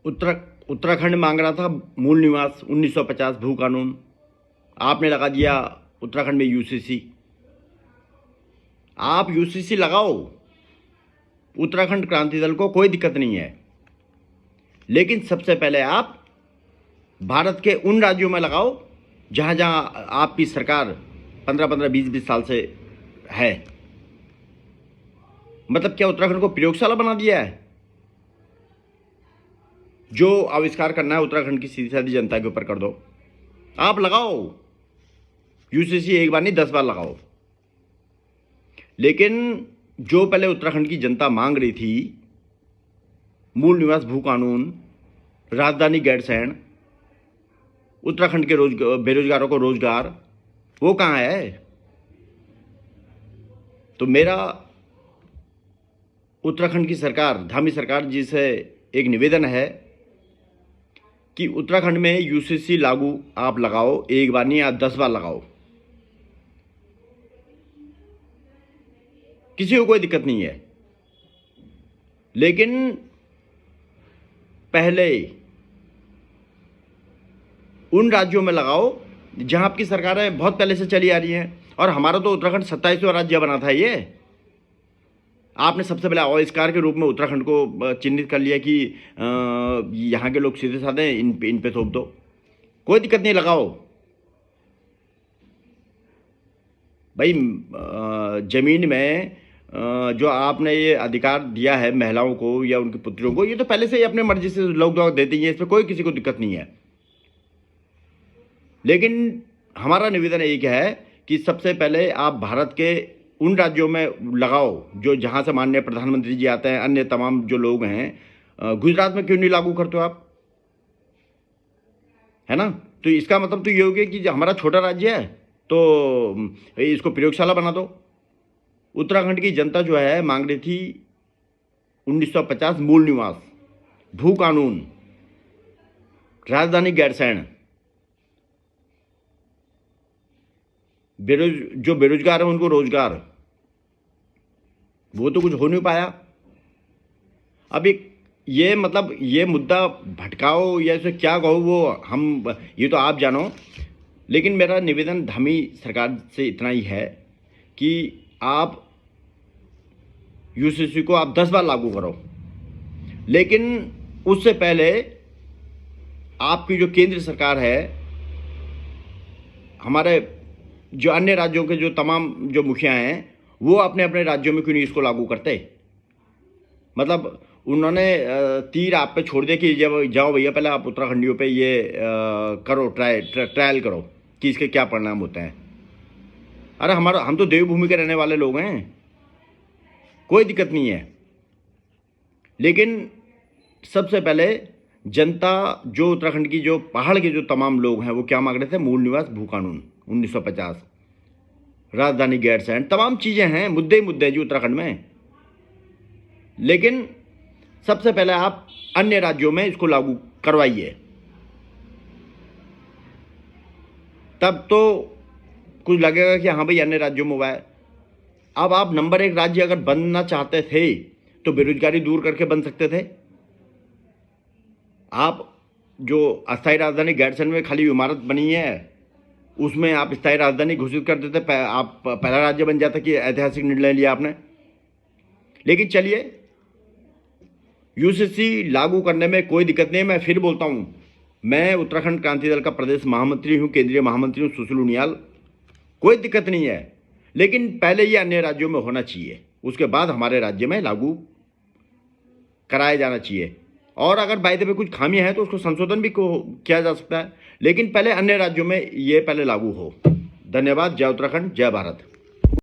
उत्तराखंड मांग रहा था मूल निवास 1950 भू कानून। आपने लगा दिया उत्तराखंड में यूसीसी। आप यूसीसी लगाओ, उत्तराखंड क्रांति दल को कोई दिक्कत नहीं है, लेकिन सबसे पहले आप भारत के उन राज्यों में लगाओ जहां जहां आपकी सरकार 15-15, 20-20 साल से है। मतलब क्या उत्तराखंड को प्रयोगशाला बना दिया है? जो आविष्कार करना है उत्तराखंड की सीधी सादी जनता के ऊपर कर दो। आप लगाओ यूसीसी, एक बार नहीं 10 बार लगाओ। लेकिन जो पहले उत्तराखंड की जनता मांग रही थी, मूल निवास भू कानून, राजधानी गैरसैंण, उत्तराखंड के बेरोजगारों को रोजगार, वो कहाँ है? तो मेरा उत्तराखंड की सरकार, धामी सरकार जी से एक निवेदन है कि उत्तराखंड में यूसीसी लागू आप लगाओ, एक बार नहीं आप 10 बार लगाओ, किसी को कोई दिक्कत नहीं है। लेकिन पहले उन राज्यों में लगाओ जहां आपकी सरकारें बहुत पहले से चली आ रही हैं। और हमारा तो उत्तराखंड 27वां राज्य बना था। ये आपने सबसे पहले आविष्कार के रूप में उत्तराखंड को चिन्हित कर लिया कि यहाँ के लोग सीधे साधे इन पे थोप दो, कोई दिक्कत नहीं, लगाओ भाई। जमीन में जो आपने ये अधिकार दिया है महिलाओं को या उनकी पुत्रियों को, ये तो पहले से ही अपने मर्जी से लोग देते ही हैं, इसमें कोई किसी को दिक्कत नहीं है। लेकिन हमारा निवेदन एक है कि सबसे पहले आप भारत के उन राज्यों में लगाओ जो जहां से माननीय प्रधानमंत्री जी आते हैं, अन्य तमाम जो लोग हैं। गुजरात में क्यों नहीं लागू करते हो आप? है ना? तो इसका मतलब तो ये हो गया कि हमारा छोटा राज्य है तो इसको प्रयोगशाला बना दो। उत्तराखंड की जनता जो है मांग रही थी 1950 मूल निवास, भू कानून, राजधानी गैरसैंण। जो बेरोजगार है उनको रोजगार, वो तो कुछ हो नहीं पाया। अब एक ये मतलब ये मुद्दा भटकाओ या इसे क्या कहो, वो हम ये तो आप जानो। लेकिन मेरा निवेदन धामी सरकार से इतना ही है कि आप यूसीसी को आप 10 बार लागू करो, लेकिन उससे पहले आपकी जो केंद्र सरकार है, हमारे जो अन्य राज्यों के जो तमाम जो मुखिया हैं, वो अपने अपने राज्यों में क्यों नहीं इसको लागू करते? मतलब उन्होंने तीर आप पे छोड़ दिया कि जब जाओ भैया पहले आप उत्तराखंडियों पे ये करो, ट्रायल करो कि इसके क्या परिणाम होते हैं। अरे हम तो देवभूमि के रहने वाले लोग हैं, कोई दिक्कत नहीं है। लेकिन सबसे पहले जनता, जो उत्तराखंड की जो पहाड़ के जो तमाम लोग हैं, वो क्या मांग रहे थे? मूल निवास भू कानून 1950, राजधानी गैरसैंण, तमाम चीजें हैं, मुद्दे ही मुद्दे हैं जी उत्तराखंड में। लेकिन सबसे पहले आप अन्य राज्यों में इसको लागू करवाइए, तब तो कुछ लगेगा कि हाँ भाई अन्य राज्यों में हुआ है। अब आप नंबर 1 राज्य अगर बनना चाहते थे तो बेरोजगारी दूर करके बन सकते थे। आप जो अस्थायी राजधानी गैरसैंण में खाली इमारत बनी है, उसमें आप स्थायी राजधानी घोषित कर देते, आप पहला राज्य बन जाता कि ऐतिहासिक निर्णय लिया आपने। लेकिन चलिए, यूसीसी लागू करने में कोई दिक्कत नहीं है। मैं फिर बोलता हूं, मैं उत्तराखंड क्रांति दल का प्रदेश महामंत्री हूं, केंद्रीय महामंत्री हूं, सुशील उनियाल, कोई दिक्कत नहीं है। लेकिन पहले ये अन्य राज्यों में होना चाहिए, उसके बाद हमारे राज्य में लागू कराया जाना चाहिए। और अगर बाय द वे कुछ खामियां हैं तो उसको संशोधन भी किया जा सकता है, लेकिन पहले अन्य राज्यों में ये पहले लागू हो। धन्यवाद। जय उत्तराखंड, जय भारत।